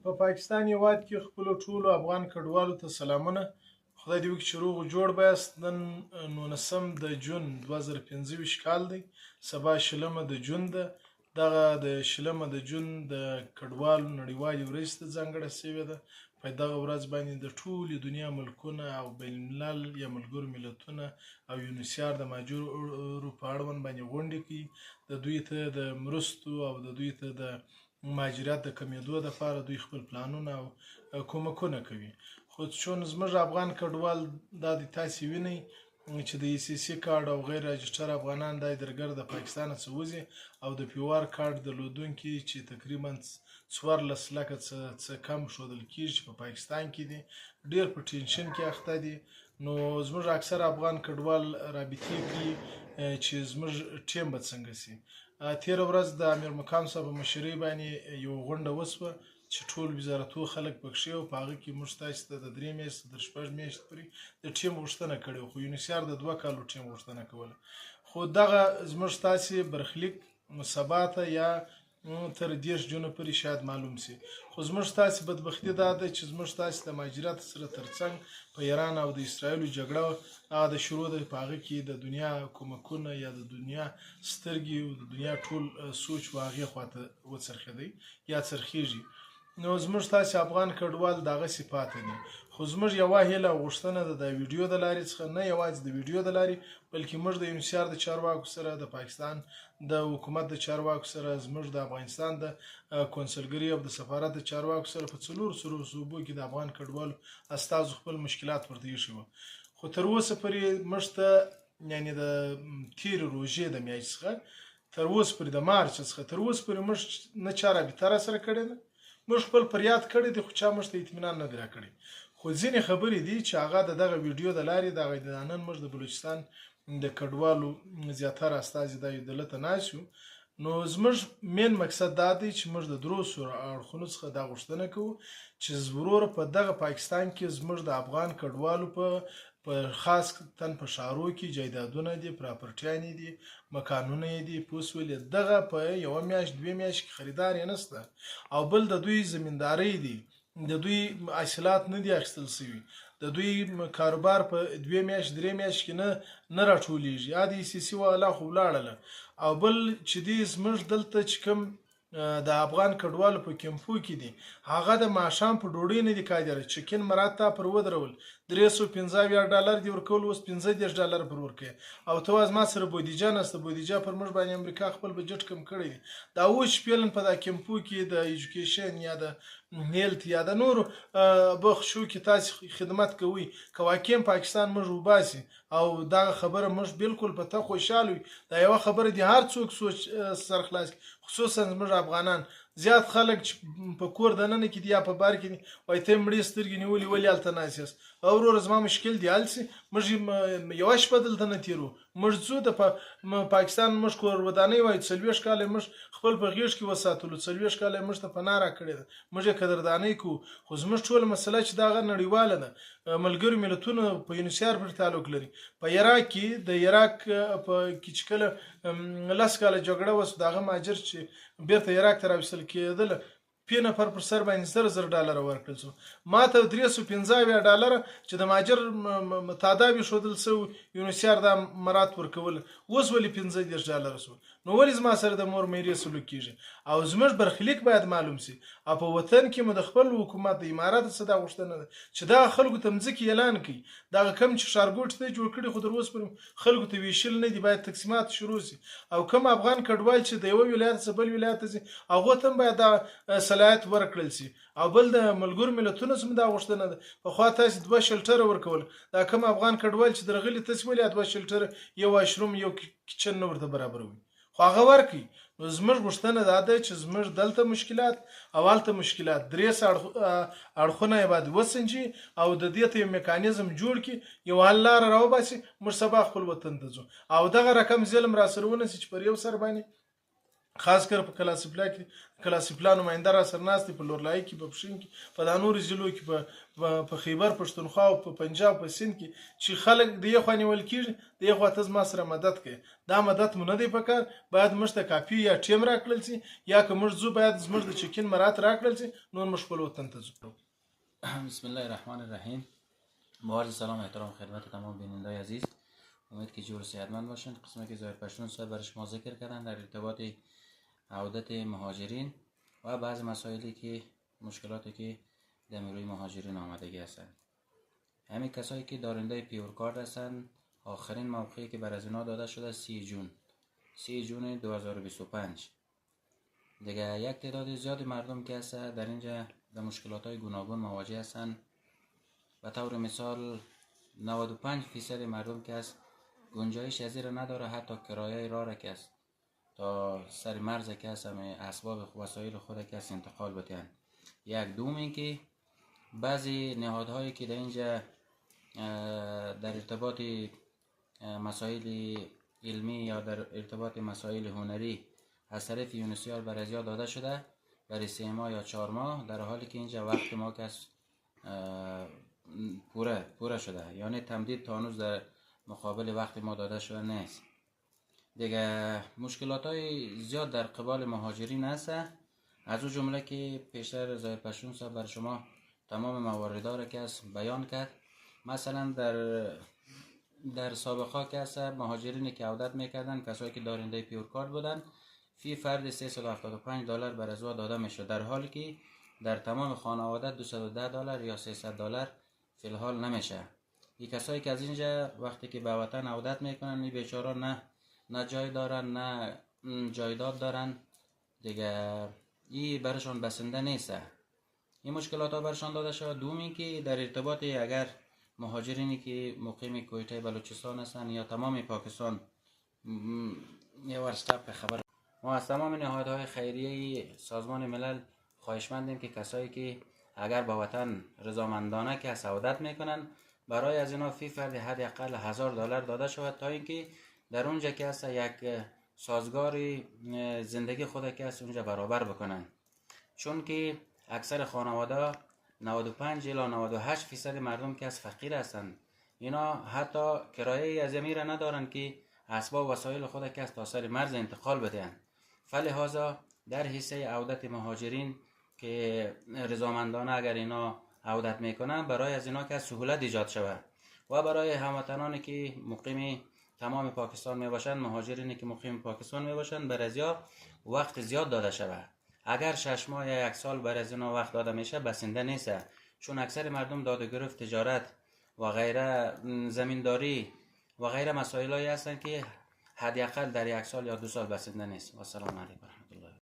په پاکستان هېواد کې خپلو ټولو افغان کډوالو ته سلامونه. خدای دې وکړي چې روغ او جوړ بایاست. نن 19 د جون 2025 کال دی، سبا شلمه د جون ده. دغه د شلمه د جون د کډوالو نړیوالې ورځ ته ځانګړې شوې ده. په دغه ورځ باندې د ټولې دنیا ملکونه او بین الملل یا ملګرو ملتونه او یونیسیار د مهاجرو په اړوند باندې غونډې کوي، د دوی ته د مرستو او د دوی ته د مهاجرت د کمیدو لپاره دوی خپل پلانونه او کومکونه کوي. خو چون زموږ افغان کډوال دا د تاسې وینئ چې د ECC کارډ او غیر راجسټر افغانان دا درګر د پاکستان څخه وځي او د پیوار کارډ درلودونکي چې تقریبا 14 لکه څه کم ښودل کېږي چې په پاکستان کې دي، ډېر په ټینشن کې اخته دي. نو زموږ اکثر افغان کډوال رابطې کوي چې زموږ ټیم به څنګه شي. تېره ورځ د امیر مقام صاحب په مشرۍ باندې یو غونډه وشوه چې ټول وزارتو خلک پکښې وو. په هغه کې موږ تاسې ته د 3 میاشتې تر 6 میاشتې پورې د ټیم غوښتنه کړې وه، خو یونیسیار د 2 کالو ټیم غوښتنه کوله. خو دغه زموږ تاسې برخلیک سبا ته یا تر 10 جون پورې شاید معلوم شي. خو زموږ تاسې بدبختي دا ده چې زموږ تاسې د مهاجرت سره ترڅنګ په ایران او د اسرائیلو جګړه هغه د شروع ده. په هغه کې د دنیا کومکونه یا د دنیا سترګې او د دنیا ټول سوچ و هغې خواته وڅرخېدی یا څرخېږي. نو زموږ تاسې افغان کډوال دغسې پاتې دي. خو زموږ یوه هیله او غوښتنه ده د ویډیو د لارې څخه، نه یوازې د ویډیو د لارې بلکې موږ د یونیسیار د چارواکو سره، د پاکستان د حکومت د چارواکو سره، زموږ د افغانستان د کونسلګرۍ او د سفارت د چارواکو سره په 4 صوبو کې د افغان کډوالو استازو خپل مشکلات ورته ایښي وو. خو تر اوسه پورې موږ ته یعنې د تېرې روژې د میاشتې څخه تر اوسه پورې د مارچ څخه تر اوسه پورې موږ نه چا رابطه راسره کړې ده. موږ خپل فریاد کړی دی خو چا موږ ته اطمینان نه دی راکړی. خو ځینې خبرې دي چې هغه د دغه ویډیو د لارې دغه نن موږ د بلوچستان د کډوالو زیاتره استازي دا دلته ناست یو. نو زموږ مین مقصد دا دی چې موږ د دروسو اړخونو څخه دا غوښتنه کوو چې وروره په دغه پاکستان کې زموږ د افغان کډوالو په خاص تن په ښارو کې جایدادونه دي، پراپرټیانې دي، مکانونه یې دي، پوه شولې. دغه په 1 میاشت 2 میاشت کې خریدار یې نشته. او بل د دوی زمیندارۍ دي، د دوی حاصلات نه دي اخیستل شوي، د دوی کاروبار په 2 میاشت 3 میاشت کې نه راټولیږي. یا د ECC والا خو ولاړله. او بل چې دي زموږ دلته چې کوم د افغان کډوالو په کیمپو کې دي، هغه د ماښام په ډوډۍ نه دي قادره. چکن مراد تا پر ودرول $315 دی ورکول، اوس $15 پر ورکوي. او ته واز ما سره بودیجه نسته، بودیجه پر موږ باندې امریکا خپل بجټ کم کړی دی. دا اوس شپېلن په دا کیمپو کې د ایجوکیشن یا د هیلت یا د نورو بخشو کې تاسې خدمت کوئ، که واقعا پاکستان موږ وباسي او دغه خبره موږ بالکل په ته خوشحاله وي. دا یوه خبره دي هر څوک سوچ سرخلاص، خصوصا زموږ افغانان. زیات خلک چې په کور دننه کې دي یا په بار کې دي وایي ته مړې سترګې نیولې ولې هلته ناست یاست. او وروره زما مشکل دی حل شي. موږ یوه شپه دلته نه تېرو، موږ ځو د پاکستان موږ کور ودانۍ وایي 40 کاله موږ خپل په غېږ کې وساتلو، 40 کاله موږ ته پناه راکړې ده، موږ یې قدردانۍ کوو. خو زموږ ټوله مسله چې دغه نړیواله ده، ملګرو ملتونو په یونیسیار پورې تعلق لري. په عراق کې د عراق په کې چې کله 10 کاله جګړه وسوه، د هغه مهاجر چې بیرته عراق ته راوستل کېدله، 5 نفر پر سر باندې $10,000 ورکړل شو. ما ته $315 چې د مهاجر تعداد ښودل شوی یونیسیار دا مراد ورکول، اوس ولې $15 شو؟ نو ولې زما سره د مور میرې سلوک کېږي؟ او زموږ برخلیک باید معلوم شي. او په وطن کې مو د خپل حکومت د امارات څخه دا غوښتنه ده چې دغه خلکو ته مځکې اعلان کړي. دغه کم چې ښارګوټي ته جوړ کړي خو تر اوسه پورې خلکو ته ویشل نه دي، باید تقسیمات شروع شي. او کوم افغان کډوال چې د یوه ولایت څخه بل ولایت ته ځي هغو ته هم باید دا صلاحیت ورکړل شي. او بل د ملګرو ملتونو څخه دا غوښتنه ده پخوا تاسې 2 شلټره ورکول. دا کوم افغان کډوال چې درغلي تاسې ولې 2 شلټره، یو واشروم، یو کچن نه ورته برابروي، خو هغه ورکړي. نو زموږ غوښتنه دا ده چې زموږ دلته مشکلات او هلته مشکلات 3 اړخونه یې باید وسنجي او د دې ته یو میکانیزم جوړ کړي، یو حل لاره راوباسي، موږ سبا خپل وطن ته ځو. او دغه رقم ظلم راسره ونه شي چې پر یو سر باندې خاص کر په کلاسي پلا نماینده را سره ناست په لورلای کې په پښین کې په دا نور ضلعو کې په خیبر پښتونخوا او په پنجاب په سند کې چې خلک د یو خو نیول کېږي د یو خو تاسو ما سره مدد کوي دا مدد مونږ نه دی پکار باید موږ ته کافي یا ټیم راکړل شي یا که موږ زو باید موږ د چکین مرات راکړل شي نور موږ خپل وطن ته ځو. بسم الله الرحمن الرحیم. با عرض سلام و احترام خدمت تمام بینندگان عزیز، امید که جور صحتمند باشند. قسمتی که ظاهر پشتون صاحب برای شما ذکر کردن در ارتباط عودت مهاجرین و بعض مسائلی که مشکلاتی که در روی مهاجرین آمدگی هستند. همین کسایی که دارنده پیور کارت هستند آخرین موقعی که بر از اینا داده شده 30 جون 2025. دیگه یک تعداد زیادی مردم که هست در اینجا در مشکلات های گوناگون مواجه هستند. به طور مثال 95% مردم که هست گنجایش از این نداره حتی کرایه راه را که است تا سر مرز که هست اسباب وسایل خود که هست انتقال بتین. یک دوم این که بعضی نهادهایی که در اینجا در ارتباط مسائل علمی یا در ارتباط مسائل هنری از طرف یونسیار بر ازیا داده شده برای 3 ماه یا 4 ماه، در حالی که اینجا وقت ما که پوره شده، یعنی تمدید تا هنوز در مقابل وقت ما داده شده نیست. دیگه مشکلات های زیاد در قبال مهاجرین هست، از اون جمله که پیشتر ظاهر پشتون صاحب بر شما تمام مواردا را که است بیان کرد. مثلا در سابقه که است مهاجرینی که عودت میکردن کسایی که دارنده پیور کارت بودن فی فرد $375 بر از داده میشد، در حالی که در تمام خانواده $210 یا $300 فی الحال نمیشه. این کسایی که از اینجا وقتی که به وطن عودت میکنن این بیچارا نه جای دارن نه جایداد دارن، دیگه این برشان بسنده نیست. این مشکلات ها برشان داده شده. دومی که در ارتباط اگر مهاجرینی که مقیم کویته بلوچستان هستن یا تمام پاکستان یه ورستپ خبر، ما از تمام نهادهای خیریه سازمان ملل خواهشمندیم که کسایی که اگر با وطن رضامندانه که عودت میکنن برای از اینا فی فرد حداقل $1000 داده شود تا اینکه در اونجا که هست یک سازگاری زندگی خود که هست اونجا برابر بکنن. چون که اکثر خانواده 95 الی 98% مردم که از فقیر هستند، اینا حتی کرایه از زمین را ندارن که اسباب وسایل خود که از تا سر مرز انتقال بدهند. فلهذا در حصه عودت مهاجرین که رضامندانه اگر اینا عودت میکنن برای از اینا که سهولت ایجاد شود و برای هموطنانی که مقیم تمام پاکستان میباشند، مهاجرینی که مقیم پاکستان میباشند بر ازیا وقت زیاد داده شود. اگر 6 ماه یا 1 سال بر از اینا وقت داده میشه بسنده نیست، چون اکثر مردم داده گرفت تجارت و غیره زمینداری و غیره مسائلی هستند که حداقل در 1 سال یا 2 سال بسنده نیست. و سلام علیکم.